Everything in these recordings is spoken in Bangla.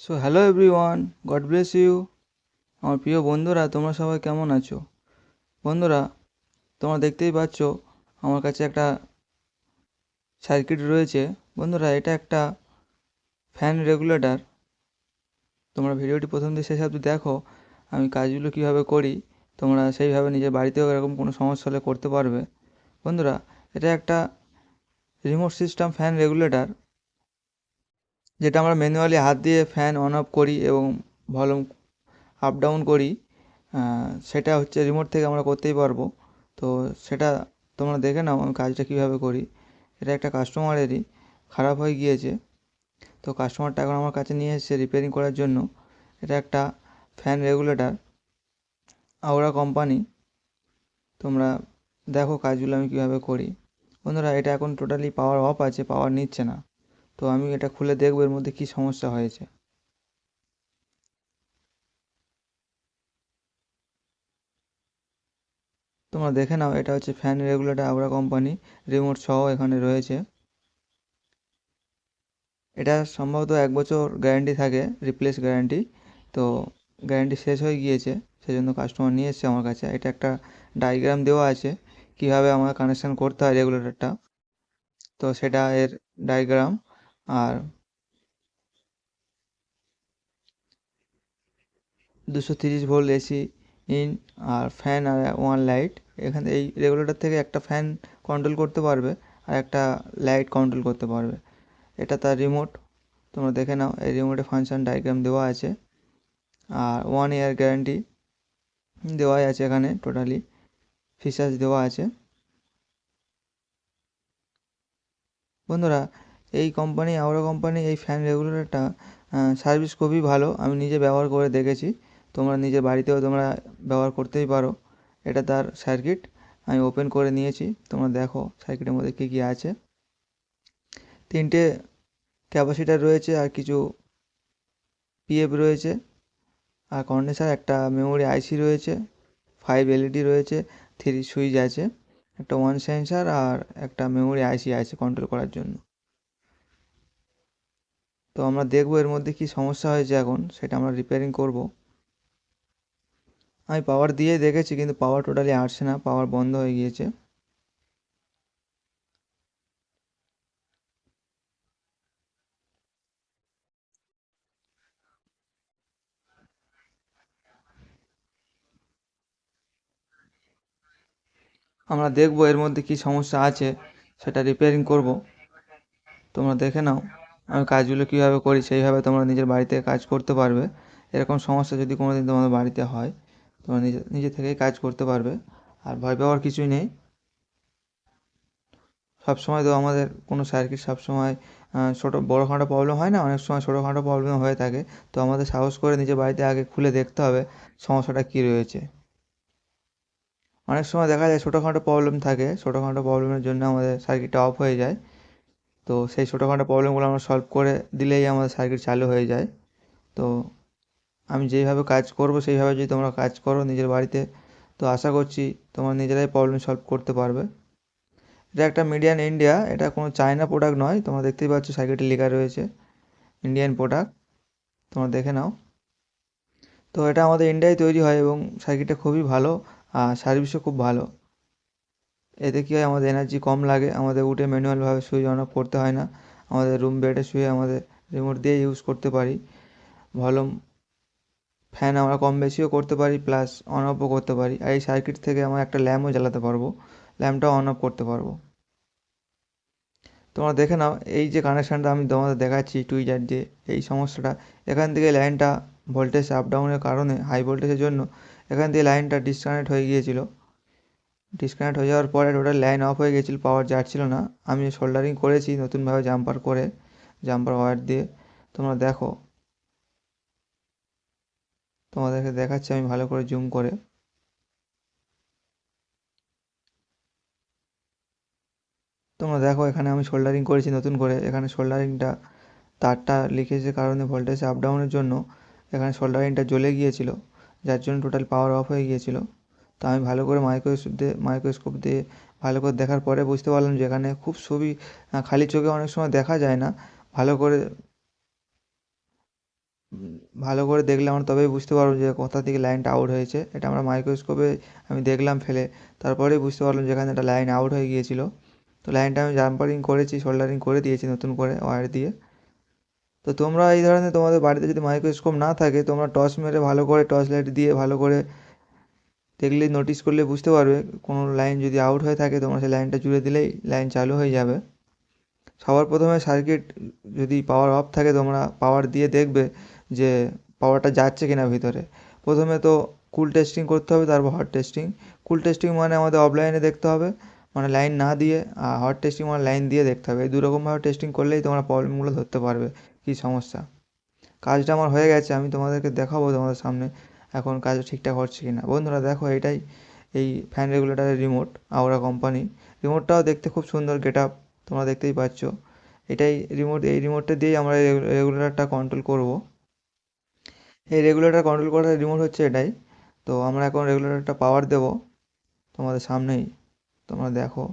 So hello everyone, God bless you. আমার প্রিয় বন্ধুরা, তোমরা সবাই কেমন আছো? বন্ধুরা, তোমরা দেখতেই পাচ্ছ আমার কাছে একটা সার্কিট রয়েছে। বন্ধুরা, এটা একটা ফ্যান রেগুলেটর। তোমরা ভিডিওটি প্রথম থেকে শেষ অবধি দেখো, আমি কাজগুলো কীভাবে করি। তোমরা সেইভাবে নিজের বাড়িতেও এরকম কোনো সমস্যা হলে করতে পারবে। বন্ধুরা, এটা একটা রিমোট সিস্টেম ফ্যান রেগুলেটর, যেটা আমরা ম্যানুয়ালি হাত দিয়ে ফ্যান অন অফ করি এবং ভলিউম আপ ডাউন করি। সেটা হচ্ছে রিমোট থেকে আমরা করতেই পারবো। তো সেটা তোমরা দেখে নাও আমি কাজটা কীভাবে করি। এটা একটা কাস্টমারেরই খারাপ হয়ে গিয়েছে, তো কাস্টমারটা এখন আমার কাছে নিয়ে এসেছে রিপেয়ারিং করার জন্য। এটা একটা ফ্যান রেগুলেটর, আওরা কোম্পানি। তোমরা দেখো কাজগুলো আমি কীভাবে করি। বন্ধুরা, এটা এখন টোটালি পাওয়ার অফ আছে, পাওয়ার নিচ্ছে না। তো আমি এটা খুলে দেখবো এর মধ্যে কী সমস্যা হয়েছে। তোমরা দেখে নাও, এটা হচ্ছে ফ্যান রেগুলেটর আওরা কোম্পানি, রিমোট সহ এখানে রয়েছে। এটা সম্ভবত 1 বছর গ্যারান্টি থাকে, রিপ্লেস গ্যারান্টি। তো গ্যারান্টি শেষ হয়ে গিয়েছে, সেই জন্য কাস্টমার নিয়ে এসেছে আমার কাছে। এটা একটা ডায়াগ্রাম দেওয়া আছে কীভাবে আমার কানেকশান করতে হয় রেগুলেটরটা। তো সেটা এর ডায়াগ্রাম। আর 230 ভোল্ট এসি ইন, আর ফ্যান আর ওয়ান লাইট। এখানে এই রেগুলেটর থেকে একটা ফ্যান কন্ট্রোল করতে পারবে আর একটা লাইট কন্ট্রোল করতে পারবে। এটা তার রিমোট। তোমরা দেখে নাও, এই রিমোটে ফাংশন ডায়াগ্রাম দেওয়া আছে। আর 1 ইয়ার গ্যারান্টি দেওয়াই আছে এখানে, টোটালি ফিচার্স দেওয়া আছে। বন্ধুরা, এই কোম্পানি আওরা কোম্পানি এই ফ্যান রেগুলেটরটা সার্ভিস খুবই ভালো, আমি নিজে ব্যবহার করে দেখেছি। তোমরা নিজের বাড়িতেও তোমরা ব্যবহার করতেই পারো। এটা তার সার্কিট আমি ওপেন করে নিয়েছি। তোমরা দেখো সার্কিটের মধ্যে কী কী আছে। 3টে ক্যাপাসিটার রয়েছে, আর কিছু পিএফ রয়েছে, আর কন্ডেন্সার, একটা মেমোরি আইসি রয়েছে, 5 এলইডি রয়েছে, 3 সুইচ আছে, একটা ওয়ান সেন্সার, আর একটা মেমোরি আইসি আছে কন্ট্রোল করার জন্য। তো আমরা দেখবো এর মধ্যে কী সমস্যা হয়েছে, এখন সেটা আমরা রিপেয়ারিং করব। আমি পাওয়ার দিয়ে দেখেছি, কিন্তু পাওয়ার টোটালি আসছে না, পাওয়ার বন্ধ হয়ে গিয়েছে। আমরা দেখবো এর মধ্যে কী সমস্যা আছে, সেটা রিপেয়ারিং করব। তোমরা দেখে নাও আমি কাজগুলো কীভাবে করি, সেইভাবে তোমরা নিজের বাড়িতে কাজ করতে পারবে। এরকম সমস্যা যদি কোনো দিন তোমাদের বাড়িতে হয়, তোমরা নিজে নিজে থেকেই কাজ করতে পারবে। আর ভয় পাওয়ার কিছুই নেই। সবসময় তো আমাদের কোনো সার্কিট সবসময় ছোটো বড়োখাটো প্রবলেম হয় না, অনেক সময় ছোটোখাটো প্রবলেম হয়ে থাকে। তো আমাদের সাহস করে নিজের বাড়িতে আগে খুলে দেখতে হবে সমস্যাটা কী রয়েছে। অনেক সময় দেখা যায় ছোটোখাটো প্রবলেম থাকে, ছোটোখাটো প্রবলেমের জন্য আমাদের সার্কিটটা অফ হয়ে যায়। তো সেই ছোটোখাটো প্রবলেমগুলো আমরা সলভ করে দিলেই আমাদের সার্কিট চালু হয়ে যায়। তো আমি যেইভাবে কাজ করব সেইভাবে যদি তোমরা কাজ করো নিজের বাড়িতে, তো আশা করছি তোমরা নিজেরাই প্রবলেম সলভ করতে পারবে। এটা একটা মিডিয়ান ইন্ডিয়া, এটা কোনো চায়না প্রোডাক্ট নয়। তোমরা দেখতেই পাচ্ছ সার্কিটে লেখা রয়েছে ইন্ডিয়ান প্রোডাক্ট। তোমরা দেখে নাও। তো এটা আমাদের ইন্ডিয়ায় তৈরি হয় এবং সার্কিটটা খুবই ভালো, আর সার্ভিসও খুব ভালো। এতে কী হয়, আমাদের এনার্জি কম লাগে, আমাদের উঠে ম্যানুয়ালভাবে সুইচ অন অফ করতে হয় না। আমাদের রুম বেডে শুয়ে আমাদের রিমোট দিয়ে ইউজ করতে পারি। ভলিউম ফ্যান আমরা কম বেশিও করতে পারি, প্লাস অন অফও করতে পারি। আর এই সার্কিট থেকে আমরা একটা ল্যাম্পও জ্বালাতে পারবো, ল্যাম্পটাও অন অফ করতে পারবো। তোমরা দেখে নাও, এই যে কানেকশানটা আমি তোমাদের দেখাচ্ছি টুইটার দিয়ে, এই সমস্যাটা, এখান থেকে লাইনটা ভোল্টেজ আপ ডাউনের কারণে, হাই ভোল্টেজের জন্য এখান থেকে লাইনটা ডিসকানেক্ট হয়ে গিয়েছিলো। ডিসকানেক্ট হয়ে যাওয়ার পরে টোটাল লাইন অফ হয়ে গিয়েছিলো, পাওয়ার যাচ্ছিলো না। আমি সোল্ডারিং করেছি নতুনভাবে জাম্পার করে, জাম্পার ওয়্যার দিয়ে। তোমরা দেখো, তোমাদেরকে দেখাচ্ছি আমি ভালো করে জুম করে। তোমরা দেখো এখানে আমি সোল্ডারিং করেছি নতুন করে। এখানে সোল্ডারিংটা তারটা লিকেজের কারণে ভোল্টেজ আপ ডাউনের জন্য এখানে সোল্ডারিংটা জ্বলে গিয়েছিলো, যার জন্য টোটাল পাওয়ার অফ হয়ে গিয়েছিলো। তো আমি ভালো করে মাইক্রোস্কোপ দিয়ে ভালো করে দেখার পরে বুঝতে পারলাম যে এখানে খুব ছবি খালি চোখে অনেক সময় দেখা যায় না। ভালো করে ভালো করে দেখলে আমরা তবেই বুঝতে পারবো যে কোথা থেকে লাইনটা আউট হয়েছে। এটা আমরা মাইক্রোস্কোপে আমি দেখলাম ফেলে, তারপরেই বুঝতে পারলাম যে এখানে একটা লাইন আউট হয়ে গিয়েছিল। তো লাইনটা আমি জাম্পারিং করেছি, সোল্ডারিং করে দিয়েছি নতুন করে ওয়্যার দিয়ে। তো তোমরা এই ধরনের তোমাদের বাড়িতে যদি মাইক্রোস্কোপ না থাকে, তোমরা টর্চ মেরে ভালো করে, টর্চ লাইট দিয়ে ভালো করে দেখলেই, নোটিস করলে বুঝতে পারবে কোনো লাইন যদি আউট হয়ে থাকে, তোমরা সেই লাইনটা জুড়ে দিলেই লাইন চালু হয়ে যাবে। সবার প্রথমে সার্কিট যদি পাওয়ার অফ থাকে, তোমরা পাওয়ার দিয়ে দেখবে যে পাওয়ারটা যাচ্ছে কিনা ভিতরে। প্রথমে তো কুল টেস্টিং করতে হবে, তারপর হট টেস্টিং। কুল টেস্টিং মানে আমাদের অফলাইনে দেখতে হবে, মানে লাইন না দিয়ে, আর হট টেস্টিং মানে লাইন দিয়ে দেখতে হবে। এই দুরকমভাবে টেস্টিং করলেই তোমরা প্রবলেমগুলো ধরতে পারবে কী সমস্যা। কাজটা আমার হয়ে গেছে, আমি তোমাদেরকে দেখাবো তোমাদের সামনে এখন কাজ ঠিকঠাক হচ্ছে কি না। বন্ধুরা দেখো, এটাই এই ফ্যান রেগুলেটরের রিমোট, আওরা কোম্পানি। রিমোটটাও দেখতে খুব সুন্দর, গেট আপ তোমরা দেখতেই পাচ্ছ। এটাই রিমোট, এই রিমোটটা দিয়েই আমরা এই রেগুলেটরটা কন্ট্রোল করব। এই রেগুলেটর কন্ট্রোল করার রিমোট হচ্ছে এটাই। তো আমরা এখন রেগুলেটরটা পাওয়ার দেব তোমাদের সামনেই, তোমরা দেখো।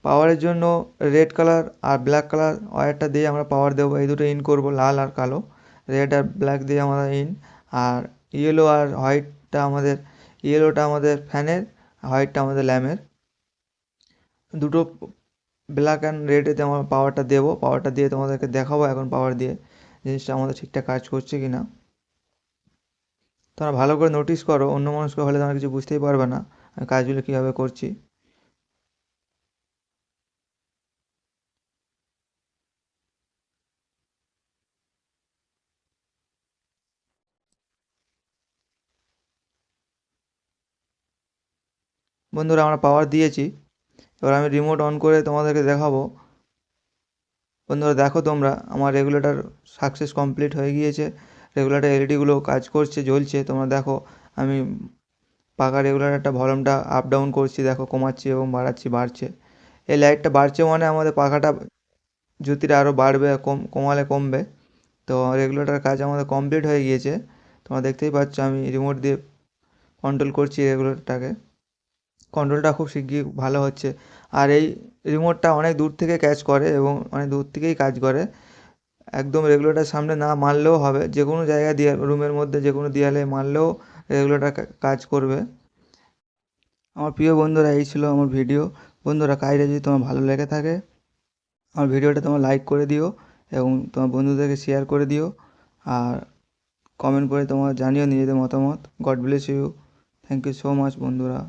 পাওয়ারের জন্য রেড কালার আর ব্ল্যাক কালার ওয়্যারটা দিয়ে আমরা পাওয়ার দেবো। এই দুটো ইন করব, লাল আর কালো। রেড আর ব্ল্যাক দিয়ে আমরা ইন। আর ইয়েলো আর হোয়াইটটা আমাদের, ইয়েলোটা আমাদের ফ্যানের, হোয়াইটটা আমাদের ল্যাম্পের। দুটো ব্ল্যাক অ্যান্ড রেডেতে আমরা পাওয়ারটা দেবো। পাওয়ারটা দিয়ে তোমাদেরকে দেখাবো এখন পাওয়ার দিয়ে জিনিসটা আমাদের ঠিকঠাক কাজ করছে কি না। তোমরা ভালো করে নোটিস করো, অন্যমনস্ক হলে তোমরা কিছু বুঝতেই পারবে না আমি কাজগুলো কীভাবে করছি। বন্ধুরা আমরা পাওয়ার দিয়েছি, এবার আমি রিমোট অন করে তোমাদেরকে দেখাবো। বন্ধুরা দেখো, তোমরা আমার রেগুলেটর সাকসেস কমপ্লিট হয়ে গিয়েছে। রেগুলেটর এলইডিগুলো কাজ করছে, জ্বলছে। তোমরা দেখো, আমি পাকা রেগুলেটরটা ভলিউমটা আপ ডাউন করছি, দেখো কমাচ্ছি এবং বাড়াচ্ছি, বাড়ছে। এই লাইটটা বাড়ছে মানে আমাদের পাখাটা জ্যোতিটা আরও বাড়বে, কমালে কমবে। তো রেগুলেটর কাজ আমাদের কমপ্লিট হয়ে গিয়েছে। তোমরা দেখতেই পাচ্ছ আমি রিমোট দিয়ে কন্ট্রোল করছি রেগুলেটরটাকে। কন্ট্রোলটা খুব শিগগির ভালো হচ্ছে। আর এই রিমোটটা অনেক দূর থেকে ক্যাচ করে এবং অনেক দূর থেকেই কাজ করে। একদম রেগুলেটর সামনে না মারলেও হবে, যে কোনো জায়গায় দিয়ে রুমের মধ্যে যে কোনো দেয়ালে মারলেও রেগুলেটর কাজ করবে। আমার প্রিয় বন্ধুরা, এই ছিল আমার ভিডিও। বন্ধুরা, কাজটা যদি তোমার ভালো লেগে থাকে, আমার ভিডিওটা তোমরা লাইক করে দিও এবং তোমার বন্ধুদেরকে শেয়ার করে দিও। আর কমেন্ট করে তোমার জানিও নিজেদের মতামত। God bless you. Thank you so much বন্ধুরা।